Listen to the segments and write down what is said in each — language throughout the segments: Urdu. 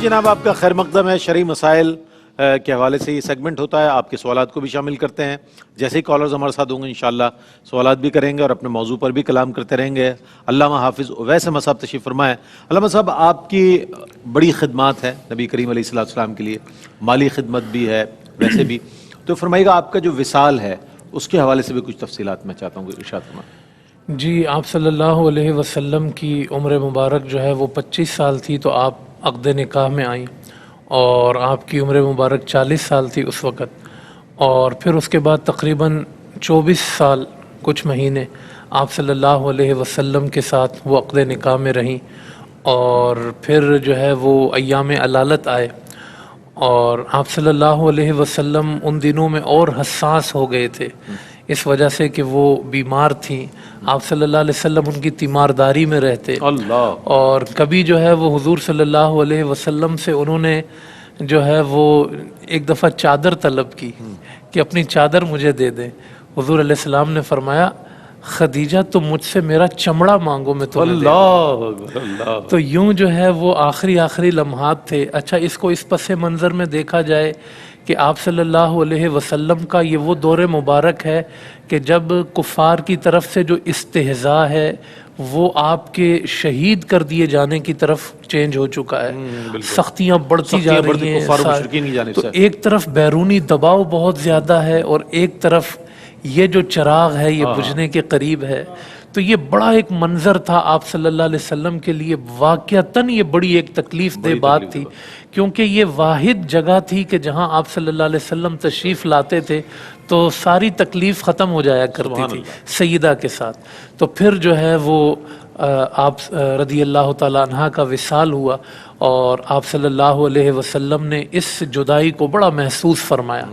جناب آپ کا خیر مقدم ہے. شرعی مسائل کے حوالے سے یہ سیگمنٹ ہوتا ہے. آپ کے سوالات کو بھی شامل کرتے ہیں. جیسے ہی کالرز ہمارے ساتھ ہوں گے انشاءاللہ سوالات بھی کریں گے اور اپنے موضوع پر بھی کلام کرتے رہیں گے. علامہ حافظ اویس احمد صاحب تشریف فرمائیں. علامہ صاحب آپ کی بڑی خدمات ہیں نبی کریم علیہ الصلوۃ والسلام کے لیے, مالی خدمت بھی ہے ویسے بھی, تو فرمائیے گا آپ کا جو وصال ہے اس کے حوالے سے بھی کچھ تفصیلات میں چاہتا ہوں کہ ارشاد فرمائیں. جی, آپ صلی اللہ علیہ وسلم کی عمر مبارک جو ہے وہ 25 سال تھی تو آپ عقد نکاح میں آئیں, اور آپ کی عمر مبارک 40 سال تھی اس وقت, اور پھر اس کے بعد تقریباً 24 سال کچھ مہینے آپ صلی اللہ علیہ وسلم کے ساتھ وہ عقد نکاح میں رہیں, اور پھر جو ہے وہ ایام علالت آئے, اور آپ صلی اللہ علیہ وسلم ان دنوں میں اور حساس ہو گئے تھے اس وجہ سے کہ وہ بیمار تھیں. آپ صلی اللہ علیہ وسلم ان کی تیمارداری میں رہتے, اللہ, اور کبھی جو ہے وہ حضور صلی اللہ علیہ وسلم سے انہوں نے جو ہے وہ ایک دفعہ چادر طلب کی کہ اپنی چادر مجھے دے دیں. حضور علیہ السلام نے فرمایا خدیجہ تم مجھ سے میرا چمڑا مانگو میں تمہیں دے دوں. اللہ. تو یوں جو ہے وہ آخری لمحات تھے. اچھا, اس کو اس پس منظر میں دیکھا جائے کہ آپ صلی اللہ علیہ وسلم کا یہ وہ دور مبارک ہے کہ جب کفار کی طرف سے جو استہزاء ہے وہ آپ کے شہید کر دیے جانے کی طرف چینج ہو چکا ہے. سختیاں بڑھتی جا رہی ہیں, تو ایک طرف بیرونی دباؤ بہت زیادہ ہے اور ایک طرف یہ جو چراغ ہے یہ بجھنے کے قریب ہے. تو یہ بڑا ایک منظر تھا آپ صلی اللہ علیہ وسلم کے لیے, واقعتاً یہ بڑی ایک تکلیف دہ بات تھی, کیونکہ یہ واحد جگہ تھی کہ جہاں آپ صلی اللہ علیہ وسلم تشریف لاتے تھے تو ساری تکلیف ختم ہو جایا کرتی تھی سیدہ کے ساتھ. تو پھر جو ہے وہ آپ رضی اللہ تعالیٰ عنہ کا وصال ہوا, اور آپ صلی اللہ علیہ وسلم نے اس جدائی کو بڑا محسوس فرمایا.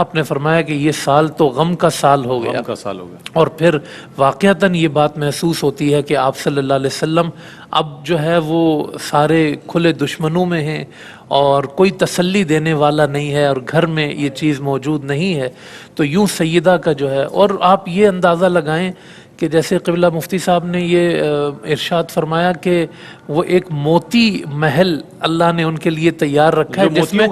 آپ نے فرمایا کہ یہ سال تو غم کا سال ہو گیا, اور پھر واقعتاً یہ بات محسوس ہوتی ہے کہ آپ صلی اللہ علیہ وسلم اب جو ہے وہ سارے کھلے دشمنوں میں ہیں اور کوئی تسلی دینے والا نہیں ہے, اور گھر میں یہ چیز موجود نہیں ہے. تو یوں سیدہ کا جو ہے, اور آپ یہ اندازہ لگائیں کہ جیسے قبلہ مفتی صاحب نے یہ ارشاد فرمایا کہ وہ ایک موتی محل اللہ نے ان کے لیے تیار رکھا ہے, جس میں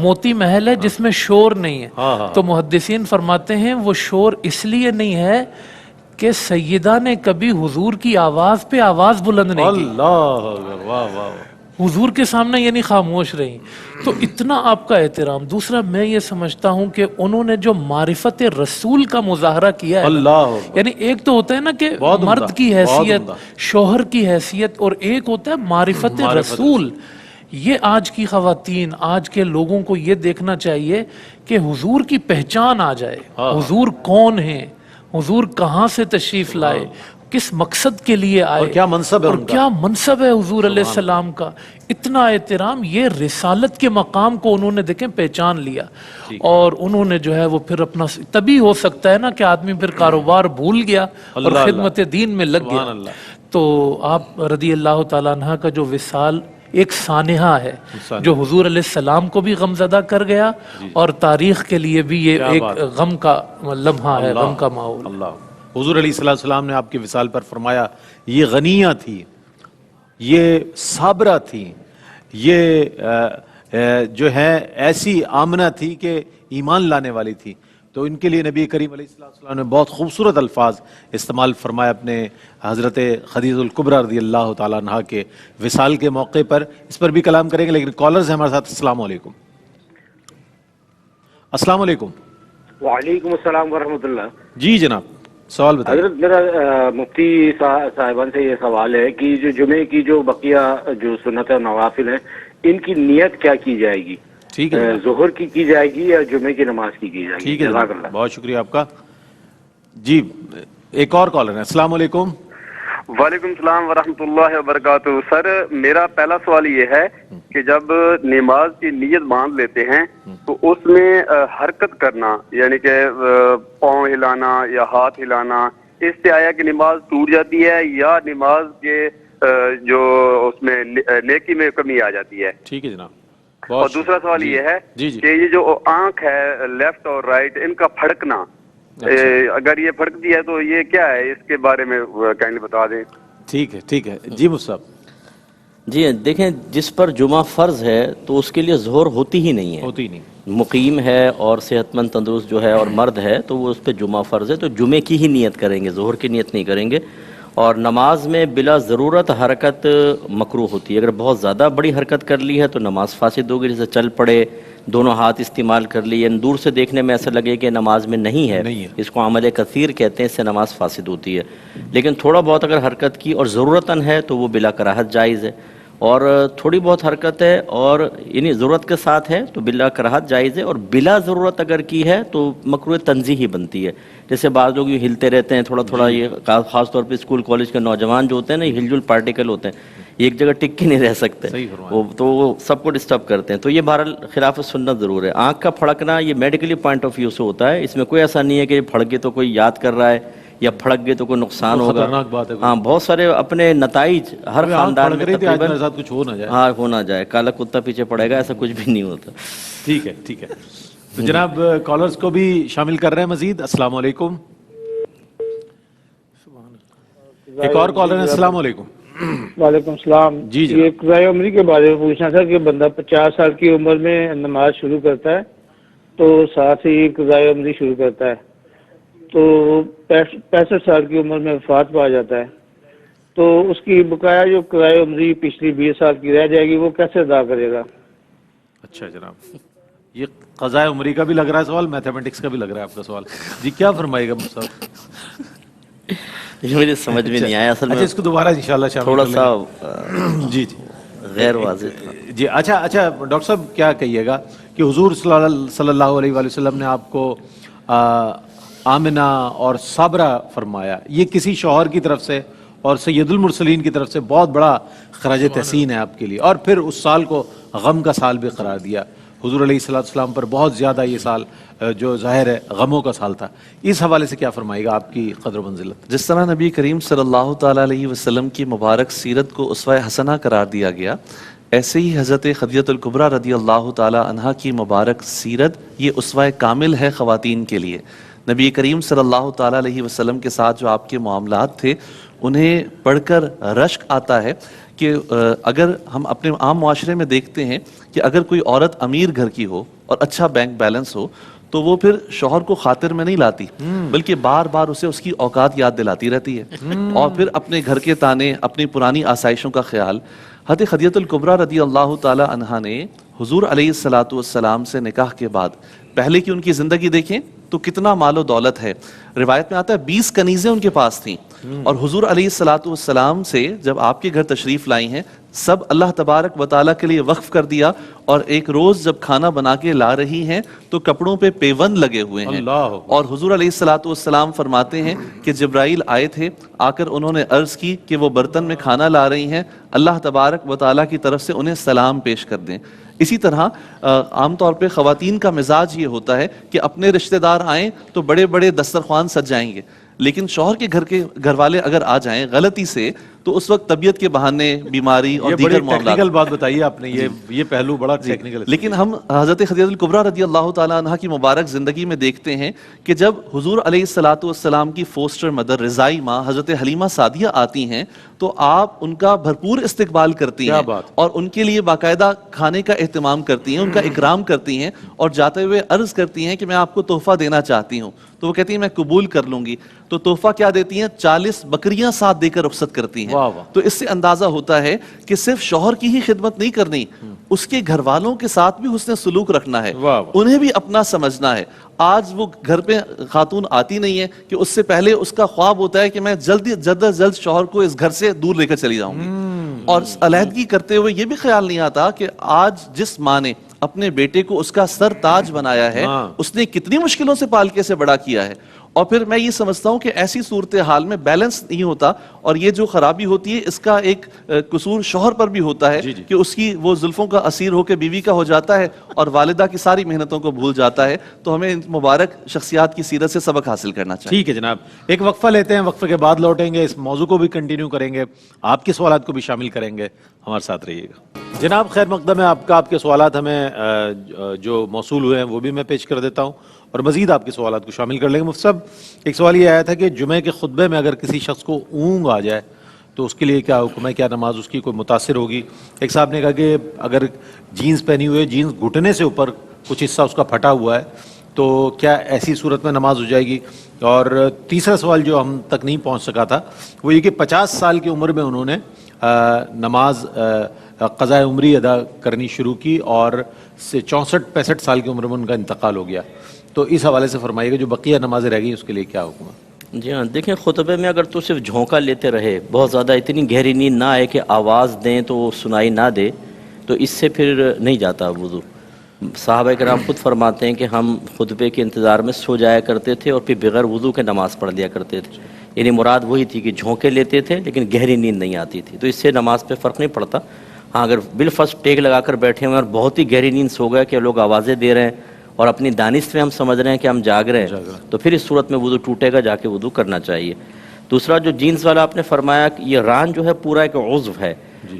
موتی محل ہے جس میں شور نہیں ہے. تو محدثین فرماتے ہیں وہ شور اس لیے نہیں ہے کہ سیدہ نے کبھی حضور کی آواز پہ آواز بلند نہیں کی, حضور کے سامنے یعنی خاموش رہی. تو اتنا آپ کا احترام. دوسرا میں یہ سمجھتا ہوں کہ انہوں نے جو معرفت رسول کا مظاہرہ کیا ہے, یعنی ایک تو ہوتا ہے نا کہ مرد کی حیثیت, شوہر کی حیثیت, اور ایک ہوتا ہے معرفت رسول. یہ آج کی خواتین, آج کے لوگوں کو یہ دیکھنا چاہیے کہ حضور کی پہچان آ جائے, حضور کون ہیں, حضور کہاں سے تشریف لائے, کس مقصد کے لیے آئے, اور کیا منصب ہے, اور کیا منصب ہے حضور علیہ السلام کا. اتنا احترام, یہ رسالت کے مقام کو انہوں نے دیکھیں پہچان لیا, اور انہوں نے جو ہے وہ پھر اپنا, تبھی ہو سکتا ہے نا کہ آدمی پھر کاروبار بھول گیا اور خدمت دین میں لگ گیا. تو آپ رضی اللہ تعالیٰ عنہ کا جو وصال ایک سانحہ ہے جو حضور علیہ السلام کو بھی غمزدہ کر گیا, اور تاریخ کے لیے بھی یہ ایک غم کا لمحہ ہے, غم کا ماحول. حضور علیہ السلام نے آپ کے وصال پر فرمایا یہ غنیہ تھی, یہ صابرہ تھی, یہ جو ہے ایسی آمنہ تھی کہ ایمان لانے والی تھی. تو ان کے لیے نبی کریم علیہ السلام نے بہت خوبصورت الفاظ استعمال فرمایا اپنے حضرت خدیجہ الکبریٰ رضی اللہ تعالیٰ عنہ کے وصال کے موقع پر. اس پر بھی کلام کریں گے, لیکن کالرز ہیں ہمارے ساتھ. السلام علیکم. السلام علیکم. وعلیکم السلام ورحمۃ اللہ. جی جناب, سوال بتائیے. حضرت میرا مفتی صاحبان سے یہ سوال ہے کہ جو جمعے کی جو بقیہ جو سنت و نوافل ہیں ان کی نیت کیا کی جائے گی؟ ٹھیک ہے, ظہر کی جائے گی یا جمعے کی نماز کی جائے گی؟ ٹھیک ہے, بہت شکریہ آپ کا. جی ایک اور کالر ہے. السلام علیکم. وعلیکم السلام ورحمۃ اللہ وبرکاتہ. سر میرا پہلا سوال یہ ہے کہ جب نماز کی نیت باندھ لیتے ہیں تو اس میں حرکت کرنا, یعنی کہ پاؤں ہلانا یا ہاتھ ہلانا, اس سے آیا کہ نماز ٹوٹ جاتی ہے یا نماز کے جو اس میں نیکی میں کمی آ جاتی ہے؟ ٹھیک ہے جناب. اور دوسرا سوال یہ ہے کہ یہ جو آنکھ ہے لیفٹ اور رائٹ, ان کا پھڑکنا, اگر یہ پھڑکتی ہے تو یہ کیا ہے, اس کے بارے میں کائنڈلی بتا دیں. ٹھیک ہے, ٹھیک ہے. جی مصعب. جی دیکھیں، جس پر جمعہ فرض ہے تو اس کے لیے ظہر ہوتی ہی نہیں ہے، ہوتی نہیں. مقیم ہے اور صحت مند تندرست جو ہے اور مرد ہے تو وہ اس پہ جمعہ فرض ہے، تو جمعے کی ہی نیت کریں گے، ظہر کی نیت نہیں کریں گے. اور نماز میں بلا ضرورت حرکت مکروہ ہوتی ہے. اگر بہت زیادہ بڑی حرکت کر لی ہے تو نماز فاسد ہوگی، جیسے چل پڑے، دونوں ہاتھ استعمال کر لیے، دور سے دیکھنے میں ایسا لگے کہ نماز میں نہیں ہے، اس کو عمل کثیر کہتے ہیں، اس سے نماز فاسد ہوتی ہے. لیکن تھوڑا بہت اگر حرکت کی اور ضرورتاً ہے تو وہ بلا کراہت جائز ہے، اور تھوڑی بہت حرکت ہے اور یعنی ضرورت کے ساتھ ہے تو بلا کراہت جائز ہے، اور بلا ضرورت اگر کی ہے تو مکروہ تنزیہ ہی بنتی ہے. جیسے بعض لوگ یوں ہلتے رہتے ہیں تھوڑا تھوڑا، یہ خاص طور پہ اسکول کالج کے نوجوان جو ہوتے ہیں نا، یہ ہل جل پارٹیکل ہوتے ہیں، ایک جگہ ٹک کے نہیں رہ سکتے، تو وہ سب کو ڈسٹرب کرتے ہیں. تو یہ بہرحال خلاف سنت ضرور ہے. آنکھ کا پھڑکنا یہ میڈیکلی پوائنٹ آف ویو سے ہوتا ہے، اس میں کوئی ایسا نہیں ہے کہ پھڑکے تو کوئی یاد کر رہا ہے یا پھڑک گئے تو کوئی نقصان ہوگا. خطرناک بات ہے. ہاں، بہت سارے اپنے نتائج ہر خاندان میں تقریباً کچھ ہو نہ جائے. ہاں، ہو نہ جائے، کالا کتا پیچھے پڑے گا، ایسا کچھ بھی نہیں ہوتا. ٹھیک ہے ٹھیک ہے. تو جناب کالرز کو بھی شامل کر رہے ہیں مزید. السلام علیکم. ایک اور کالر ہے. السلام علیکم. وعلیکم السلام. جی یہ قضائے عمری کے بارے میں پوچھنا تھا کہ بندہ 50 سال کی عمر میں نماز شروع کرتا ہے تو ساتھ ہی قضائے عمری شروع کرتا ہے، تو 65 سال کی عمر میں وفات پا جاتا ہے، تو اس کی بقایا جو قضائے عمری پچھلی 20 سال کی رہ جائے گی وہ کیسے ادا کرے گا؟ اچھا جناب، یہ قضائے عمری کا بھی لگ رہا ہے سوال، میتھمیٹکس کا بھی لگ رہا ہے آپ کا سوال. جی کیا فرمائے گا صاحب؟ یہ مجھے سمجھ میں نہیں آیا اصل میں. اچھا اس کو دوبارہ انشاءاللہ شامل تھوڑا سا جی جی غیر واضح تھا. جی اچھا ڈاکٹر صاحب کیا کہیے گا کہ حضور صلی اللہ علیہ وآلہ وسلم نے آپ کو آمنہ اور صابرہ فرمایا، یہ کسی شوہر کی طرف سے اور سید المرسلین کی طرف سے بہت بڑا خراج تحسین ہے آپ کے لیے، اور پھر اس سال کو غم کا سال بھی قرار دیا. حضور علیہ السلام پر بہت زیادہ یہ سال جو ظاہر ہے غموں کا سال تھا. اس حوالے سے کیا فرمائے گا آپ کی قدر و منزلت؟ جس طرح نبی کریم صلی اللہ تعالیٰ علیہ وسلم کی مبارک سیرت کو اسوہ حسنہ قرار دیا گیا، ایسے ہی حضرت خدیجہ الکبریٰ رضی اللہ تعالیٰ عنہا کی مبارک سیرت یہ اسوہ کامل ہے خواتین کے لیے. نبی کریم صلی اللہ تعالیٰ علیہ وسلم کے ساتھ جو آپ کے معاملات تھے انہیں پڑھ کر رشک آتا ہے کہ اگر ہم اپنے عام معاشرے میں دیکھتے ہیں کہ اگر کوئی عورت امیر گھر کی ہو اور اچھا بینک بیلنس ہو تو وہ پھر شوہر کو خاطر میں نہیں لاتی، بلکہ بار بار اسے اس کی اوقات یاد دلاتی رہتی ہے، اور پھر اپنے گھر کے تانے، اپنی پرانی آسائشوں کا خیال. حضرت خدیجہ الکبریٰ رضی اللہ تعالی عنہا نے حضور علیہ السلام سے نکاح کے بعد پہلے کی ان کی زندگی دیکھیں تو کتنا مال و دولت ہے. روایت میں آتا ہے 20 کنیزیں ان کے پاس تھیں، اور حضور علیہ السلام سے جب آپ کے گھر تشریف لائی ہیں سب اللہ تبارک و تعالیٰ کے لیے وقف کر دیا، اور ایک روز جب کھانا بنا کے لا رہی ہیں تو کپڑوں پہ پیوند لگے ہوئے ہیں. اور حضور علیہ السلام فرماتے ہیں کہ جبرائیل آئے تھے، آ کر انہوں نے عرض کی کہ وہ برتن میں کھانا لا رہی ہیں، اللہ تبارک و تعالیٰ کی طرف سے انہیں سلام پیش کر دیں. اسی طرح عام طور پہ خواتین کا مزاج یہ ہوتا ہے کہ اپنے رشتہ دار آئیں تو بڑے بڑے دسترخوان سج جائیں گے، لیکن شوہر کے گھر والے اگر آ جائیں غلطی سے تو اس وقت طبیعت کے بہانے، بیماری اور دیگر معاملات. ٹیکنیکل بات بتائیے آپ نے، یہ پہلو بڑا ٹیکنیکل ہے. لیکن ہم حضرت خدیجہ الکبریٰ رضی اللہ تعالیٰ عنہ کی مبارک زندگی میں دیکھتے ہیں کہ جب حضور علیہ السلام کی فوسٹر مدر رضائی ماں حضرت حلیمہ سعدیہ آتی ہیں تو آپ ان کا بھرپور استقبال کرتی ہیں اور ان کے لیے باقاعدہ کھانے کا اہتمام کرتی ہیں، ان کا اکرام کرتی ہیں، اور جاتے ہوئے عرض کرتی ہیں کہ میں آپ کو تحفہ دینا چاہتی ہوں. تو وہ کہتی ہیں میں قبول کر لوں گی. تو تحفہ کیا دیتی ہیں؟ 40 بکریاں ساتھ دے کر رخصت کرتی ہیں. تو اس سے اندازہ ہوتا ہے کہ صرف شوہر کی ہی خدمت نہیں کرنی، اس کے گھر والوں کے ساتھ بھی حسن سلوک رکھنا ہے، انہیں بھی اپنا سمجھنا ہے. آج وہ گھر پہ خاتون آتی نہیں ہے کہ اس سے پہلے اس کا خواب ہوتا ہے کہ میں جلد شوہر کو اس گھر سے دور لے کر چلی جاؤں گی، اور علیحدگی کرتے ہوئے یہ بھی خیال نہیں آتا کہ آج جس ماں نے اپنے بیٹے کو اس کا سر تاج بنایا ہے اس نے کتنی مشکلوں سے پال کے سے بڑا کیا ہے. اور پھر میں یہ سمجھتا ہوں کہ ایسی صورتحال میں بیلنس نہیں ہوتا، اور یہ جو خرابی ہوتی ہے اس کا ایک قصور شوہر پر بھی ہوتا ہے کہ اس کی وہ زلفوں کا اسیر ہو کے بیوی کا ہو جاتا ہے اور والدہ کی ساری محنتوں کو بھول جاتا ہے. تو ہمیں ان مبارک شخصیات کی سیرت سے سبق حاصل کرنا چاہیے. ٹھیک ہے جناب، ایک وقفہ لیتے ہیں، وقفے کے بعد لوٹیں گے، اس موضوع کو بھی کنٹینیو کریں گے، آپ کے سوالات کو بھی شامل کریں گے. ہمارے ساتھ رہیے گا جناب. خیر مقدم ہے آپ کا، آپ کے سوالات ہمیں جو موصول ہوئے ہیں وہ بھی میں پیش کر دیتا ہوں، اور مزید آپ کے سوالات کو شامل کر لیں گے. مفتی صاحب، ایک سوال یہ آیا تھا کہ جمعے کے خطبے میں اگر کسی شخص کو اونگ آ جائے تو اس کے لیے کیا حکم ہے, کیا نماز اس کی کوئی متاثر ہوگی؟ ایک صاحب نے کہا کہ اگر جینز پہنی ہوئی ہے, جینز گھٹنے سے اوپر کچھ حصہ اس کا پھٹا ہوا ہے, تو کیا ایسی صورت میں نماز ہو جائے گی؟ اور تیسرا سوال جو ہم تک نہیں پہنچ سکا تھا وہ یہ کہ 50 سال کی عمر میں انہوں نے نماز قضاء عمری ادا کرنی شروع کی اور 64-65 سال کی عمر میں ان کا انتقال ہو گیا. تو اس حوالے سے فرمائیے گا جو بقیہ نمازیں رہ گئی اس کے لیے کیا حکم ہے؟ جی ہاں, دیکھیں خطبے میں اگر تو صرف جھونکا لیتے رہے, بہت زیادہ اتنی گہری نیند نہ آئے کہ آواز دیں تو وہ سنائی نہ دے, تو اس سے پھر نہیں جاتا وضو. صحابہ کرام خود فرماتے ہیں کہ ہم خطبے کے انتظار میں سو جایا کرتے تھے اور پھر بغیر وضو کے نماز پڑھ لیا کرتے تھے. یعنی مراد وہی تھی کہ جھونکے لیتے تھے لیکن گہری نیند نہیں آتی تھی, تو اس سے نماز پہ فرق نہیں پڑتا. ہاں اگر بالفرض ٹیک لگا کر بیٹھے ہوئے اور بہت ہی گہری نیند سو گیا کہ لوگ آوازیں دے رہے ہیں اور اپنی دانش میں ہم سمجھ رہے ہیں کہ ہم جاگ رہے ہیں, تو پھر اس صورت میں وضو ٹوٹے گا, جا کے وضو کرنا چاہیے. دوسرا جو جینس والا آپ نے فرمایا کہ یہ ران جو ہے پورا ایک عضو ہے,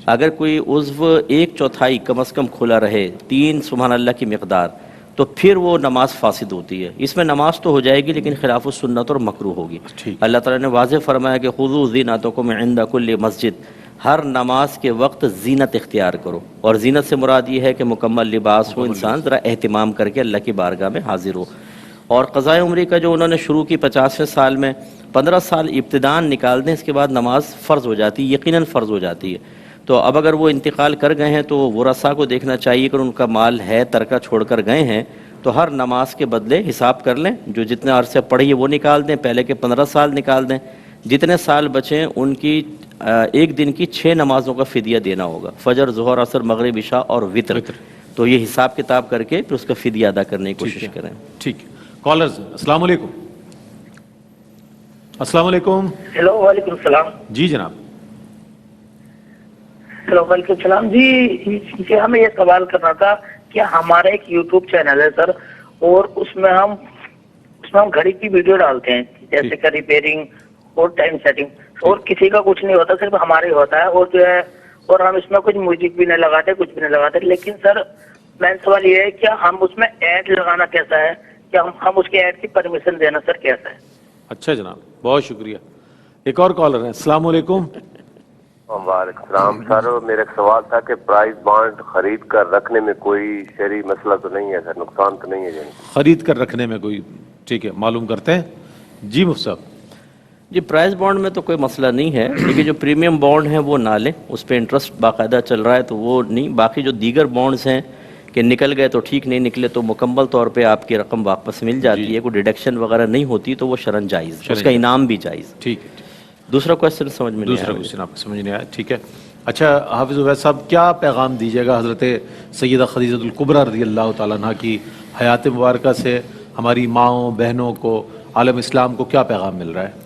اگر کوئی عضو 1/4 کم از کم کھلا رہے 3 سبحان اللہ کی مقدار, تو پھر وہ نماز فاسد ہوتی ہے. اس میں نماز تو ہو جائے گی لیکن خلاف السنت اور مکروہ ہوگی. اللہ تعالیٰ نے واضح فرمایا کہ خذوا زینتکم عند کل مسجد, ہر نماز کے وقت زینت اختیار کرو, اور زینت سے مراد یہ ہے کہ مکمل لباس ہو, انسان ذرا اہتمام کر کے اللہ کی بارگاہ میں حاضر ہو. اور قضاء عمری کا جو انہوں نے شروع کی 50ویں سال میں, 15 سال ابتداً نکال دیں, اس کے بعد نماز فرض ہو جاتی ہے, یقیناً فرض ہو جاتی ہے. تو اب اگر وہ انتقال کر گئے ہیں تو ورثاء کو دیکھنا چاہیے کہ ان کا مال ہے, ترکہ چھوڑ کر گئے ہیں, تو ہر نماز کے بدلے حساب کر لیں, جو جتنے عرصے پڑھی ہے وہ نکال دیں, پہلے کے 15 سال نکال دیں, جتنے سال بچیں ان کی ایک دن کی 6 نمازوں کا فدیہ دینا ہوگا, فجر, ظہر, عصر, مغرب, عشاء اور وطر. تو یہ حساب کتاب کر کے پھر اس کا فدیہ ادا کرنے کی کوشش کریں. ٹھیک ہے. کالرز السلام علیکم. السلام علیکم. ہیلو, وعلیکم السلام. جی جناب. ہیلو, وعلیکم السلام. جی ہمیں یہ سوال کرنا تھا کہ ہمارا ایک یوٹیوب چینل ہے سر, اور اس میں ہم گھڑی کی ویڈیو ڈالتے ہیں, جیسے کہ ریپیئرنگ اور ٹائم سیٹنگ, اور کسی کا کچھ نہیں ہوتا, صرف ہمارے ہوتا ہے. اور جو ہے, اور ہم اس میں کچھ میوزک بھی نہیں لگاتے, کچھ بھی نہیں لگاتے. لیکن سر مین سوال یہ ہے کہ ہم اس میں ایڈ لگانا کیسا ہے, کہ ہم اس کے ایڈ کی پرمیشن دینا سر کیسا ہے؟ اچھا جناب, بہت شکریہ. ایک اور کالر ہے. السلام علیکم. وعلیکم السلام. سر میرا ایک سوال تھا کہ پرائز بانڈ خرید کر رکھنے میں کوئی شرعی مسئلہ تو نہیں ہے سر, نقصان تو نہیں ہے؟ خرید کر رکھنے میں کوئی, ٹھیک ہے, معلوم کرتے ہیں. جی مفتی صاحب. جی پرائز بانڈ میں تو کوئی مسئلہ نہیں ہے, لیکن جو پریمیم بانڈ ہیں وہ نہ لیں, اس پہ انٹرسٹ باقاعدہ چل رہا ہے تو وہ نہیں. باقی جو دیگر بانڈز ہیں کہ نکل گئے تو ٹھیک, نہیں نکلے تو مکمل طور پہ آپ کی رقم واپس مل جاتی ہے, کوئی ڈیڈکشن وغیرہ نہیں ہوتی, تو وہ شرعاً جائز, اس کا انعام بھی جائز. ٹھیک ہے. دوسرا کوشچن سمجھ میں نہیں آیا. دوسرا کوشچن آپ کو سمجھ نہیں آیا, ٹھیک ہے. اچھا حافظ عبید صاحب, کیا پیغام دیجیے گا حضرت سیدہ خدیجہ الکبریٰ رضی اللہ تعالیٰ عنہ کی حیات مبارکہ سے ہماری ماؤں بہنوں کو, عالم اسلام کو کیا پیغام مل رہا ہے؟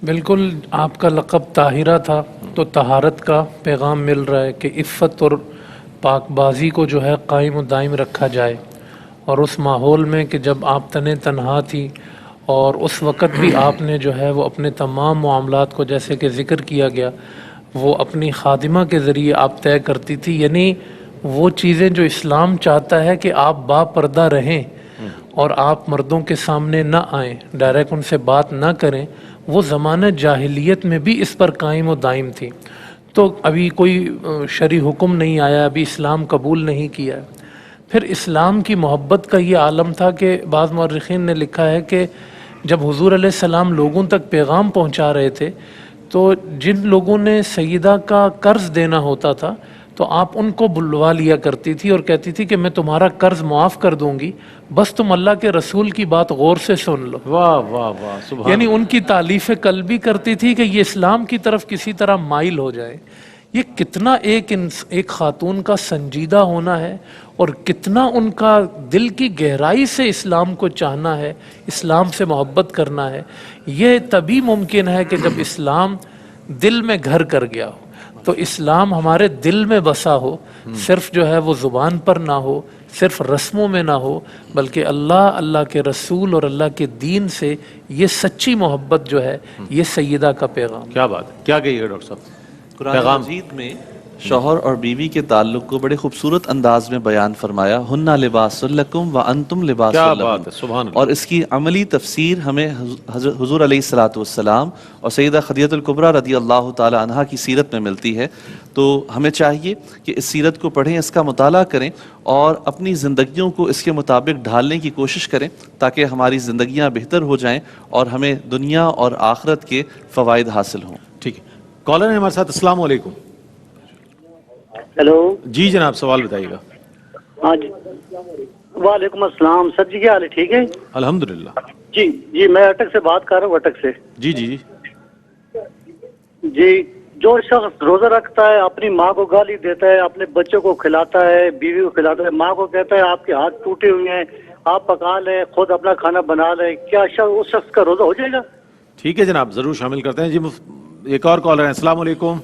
بالکل, آپ کا لقب طاہرہ تھا, تو طہارت کا پیغام مل رہا ہے کہ عفت اور پاک بازی کو جو ہے قائم و دائم رکھا جائے. اور اس ماحول میں کہ جب آپ تنہا تھی, اور اس وقت بھی آپ نے جو ہے وہ اپنے تمام معاملات کو, جیسے کہ ذکر کیا گیا, وہ اپنی خادمہ کے ذریعے آپ طے کرتی تھی. یعنی وہ چیزیں جو اسلام چاہتا ہے کہ آپ با پردہ رہیں اور آپ مردوں کے سامنے نہ آئیں, ڈائریکٹ ان سے بات نہ کریں, وہ زمانہ جاہلیت میں بھی اس پر قائم و دائم تھی. تو ابھی کوئی شرعی حکم نہیں آیا, ابھی اسلام قبول نہیں کیا. پھر اسلام کی محبت کا یہ عالم تھا کہ بعض مورخین نے لکھا ہے کہ جب حضور علیہ السلام لوگوں تک پیغام پہنچا رہے تھے, تو جن لوگوں نے سیدہ کا قرض دینا ہوتا تھا تو آپ ان کو بلوا لیا کرتی تھی اور کہتی تھی کہ میں تمہارا قرض معاف کر دوں گی, بس تم اللہ کے رسول کی بات غور سے سن لو. واہ واہ واہ, سبحان. یعنی ان کی تعلیف قلبی کرتی تھی کہ یہ اسلام کی طرف کسی طرح مائل ہو جائے. یہ کتنا ایک خاتون کا سنجیدہ ہونا ہے, اور کتنا ان کا دل کی گہرائی سے اسلام کو چاہنا ہے, اسلام سے محبت کرنا ہے. یہ تبھی ممکن ہے کہ جب اسلام دل میں گھر کر گیا ہو. تو اسلام ہمارے دل میں بسا ہو, صرف جو ہے وہ زبان پر نہ ہو, صرف رسموں میں نہ ہو, بلکہ اللہ کے رسول اور اللہ کے دین سے یہ سچی محبت جو ہے, یہ سیدہ کا پیغام. کیا بات ہے, کیا کہیے گا ڈاکٹر صاحب؟ قرآن مجید میں شوہر اور بیوی کے تعلق کو بڑے خوبصورت انداز میں بیان فرمایا، ہن لباس لکم وانتم لباس کیا لہن۔ بات ہے، سبحان اللہ۔ اور اس کی عملی تفسیر ہمیں حضور علیہ الصلوۃ والسلام اور سیدہ خدیجہ الکبریٰ رضی اللہ تعالی عنہا کی سیرت میں ملتی ہے۔ تو ہمیں چاہیے کہ اس سیرت کو پڑھیں، اس کا مطالعہ کریں اور اپنی زندگیوں کو اس کے مطابق ڈھالنے کی کوشش کریں تاکہ ہماری زندگیاں بہتر ہو جائیں اور ہمیں دنیا اور آخرت کے فوائد حاصل ہوں۔ ٹھیک ہے، کالر ہے ہمارے ساتھ، السلام علیکم۔ ہیلو، جی جناب، سوال بتائیے گا۔ ہاں جی، وعلیکم السلام سر جی، کیا حال ہے؟ ٹھیک ہے الحمدللہ۔ جی میں اٹک سے بات کر رہا ہوں، اٹک سے۔ جی جی جی جی، جو شخص روزہ رکھتا ہے اپنی ماں کو گالی دیتا ہے، اپنے بچوں کو کھلاتا ہے، بیوی کو کھلاتا ہے، ماں کو کہتا ہے آپ کے ہاتھ ٹوٹے ہوئے ہیں، آپ پکا لیں، خود اپنا کھانا بنا لیں، کیا اس شخص کا روزہ ہو جائے گا؟ ٹھیک ہے جناب، ضرور شامل کرتے ہیں۔ جی ایک اور کالر ہے، السلام علیکم۔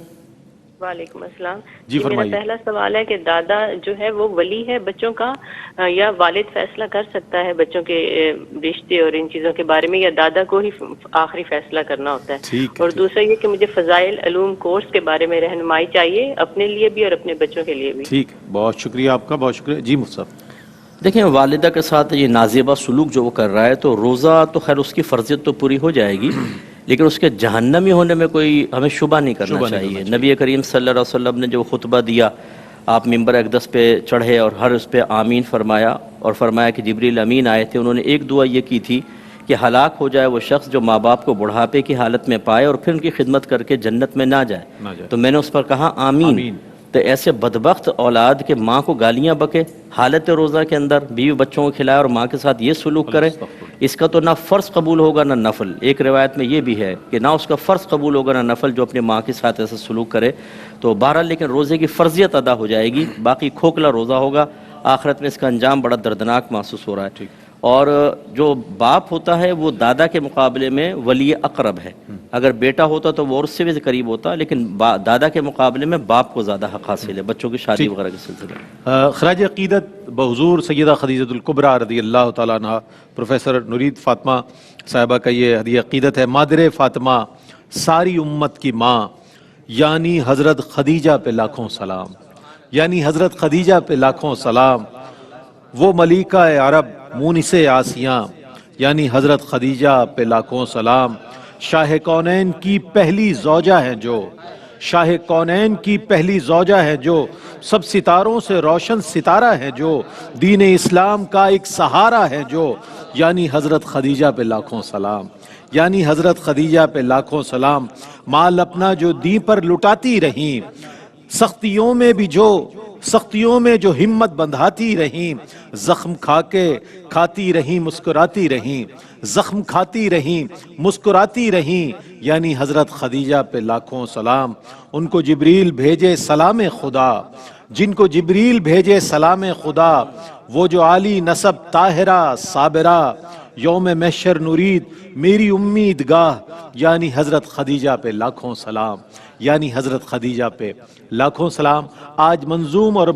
وعلیکم السلام۔ جی میرا فرمائیے۔ پہلا سوال ہے کہ دادا جو ہے وہ ولی ہے بچوں کا، یا والد فیصلہ کر سکتا ہے بچوں کے رشتے اور ان چیزوں کے بارے میں، یا دادا کو ہی آخری فیصلہ کرنا ہوتا ہے؟ اور دوسرا یہ کہ مجھے فضائل علوم کورس کے بارے میں رہنمائی چاہیے، اپنے لیے بھی اور اپنے بچوں کے لیے بھی۔ ٹھیک، بہت شکریہ آپ کا، بہت شکریہ۔ جی مفتی صاحب۔ دیکھیں، والدہ کے ساتھ یہ نازیبہ سلوک جو وہ کر رہا ہے تو روزہ تو خیر اس کی فرضیت تو پوری ہو جائے گی، لیکن اس کے جہنمی ہونے میں کوئی ہمیں شبہ نہیں کرنا چاہیے۔ نبی کریم صلی اللہ علیہ وسلم نے جو خطبہ دیا، آپ ممبر اقدس پہ چڑھے اور ہر اس پہ آمین فرمایا، اور فرمایا کہ جبریل امین آئے تھے، انہوں نے ایک دعا یہ کی تھی کہ ہلاک ہو جائے وہ شخص جو ماں باپ کو بڑھاپے کی حالت میں پائے اور پھر ان کی خدمت کر کے جنت میں نہ جائے۔ تو میں نے اس پر کہا آمین۔ تو ایسے بدبخت اولاد کے ماں کو گالیاں بکے حالت روزہ کے اندر، بیوی بچوں کو کھلائے اور ماں کے ساتھ یہ سلوک کرے، اس کا تو نہ فرض قبول ہوگا نہ نفل۔ ایک روایت میں یہ بھی ہے کہ نہ اس کا فرض قبول ہوگا نہ نفل جو اپنے ماں کے ساتھ ایسا سلوک کرے۔ تو بہرحال لیکن روزے کی فرضیت ادا ہو جائے گی، باقی کھوکھلا روزہ ہوگا، آخرت میں اس کا انجام بڑا دردناک محسوس ہو رہا ہے۔ اور جو باپ ہوتا ہے وہ دادا کے مقابلے میں ولی اقرب ہے، اگر بیٹا ہوتا تو وہ اس سے بھی قریب ہوتا، لیکن دادا کے مقابلے میں باپ کو زیادہ حق حاصل ہے بچوں کی شادی وغیرہ کے سلسلے میں۔ خراج عقیدت بحضور سیدہ خدیجہ الکبریٰ رضی اللہ تعالیٰ عنہ پروفیسر نورید فاطمہ صاحبہ کا یہ ہدیہ عقیدت ہے۔ مادر فاطمہ ساری امت کی ماں، یعنی حضرت خدیجہ پہ لاکھوں سلام، یعنی حضرت خدیجہ پہ لاکھوں سلام۔ وہ ملیکہ عرب مونس آسیاں، یعنی حضرت خدیجہ پہ لاکھوں سلام۔ شاہ کونین کی پہلی زوجہ ہیں جو، شاہ کونین کی پہلی زوجہ ہے جو، سب ستاروں سے روشن ستارہ ہے جو، دین اسلام کا ایک سہارا ہے جو، یعنی حضرت خدیجہ پہ لاکھوں سلام، یعنی حضرت خدیجہ پہ لاکھوں سلام۔ مال اپنا جو دین پر لٹاتی رہیں، سختیوں میں جو ہمت بندھاتی رہیں، زخم کھا کے کھاتی رہیں مسکراتی رہیں، زخم کھاتی رہیں مسکراتی رہیں، یعنی حضرت خدیجہ پہ لاکھوں سلام۔ ان کو جبریل بھیجے سلام خدا، جن کو جبریل بھیجے سلام خدا، وہ جو عالی نسب طاہرہ صابرہ، یوم محشر نورید میری امیدگاہ، یعنی حضرت خدیجہ پہ لاکھوں سلام، یعنی حضرت خدیجہ پہ لاکھوں سلام۔ آج منظوم اور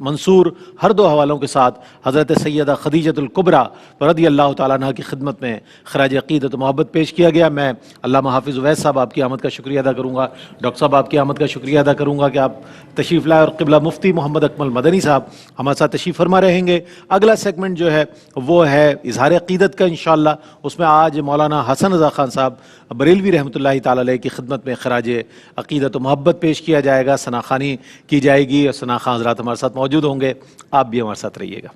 منصور ہر دو حوالوں کے ساتھ حضرت سیدہ خدیجہ الکبریٰ رضی اللہ تعالیٰ عنہ کی خدمت میں خراج عقیدت و محبت پیش کیا گیا۔ میں علامہ حافظ اویس صاحب آپ کی آمد کا شکریہ ادا کروں گا، ڈاکٹر صاحب آپ کی آمد کا شکریہ ادا کروں گا کہ آپ تشریف لائے، اور قبلہ مفتی محمد اکمل مدنی صاحب ہمارے ساتھ تشریف فرما رہیں گے۔ اگلا سیگمنٹ جو ہے وہ ہے اظہار عقیدت کا انشاءاللہ، اس میں آج مولانا حسن رضا خان صاحب بریلوی رحمۃ اللہ تعالیٰ علیہ کی خدمت میں خراج عقیدت و محبت پیش کیا جائے گا، ثناخوانی کی جائے گی، اور ثنا خان حضرات ہمارے ساتھ موجود ہوں گے، آپ بھی ہمارے ساتھ رہیے گا۔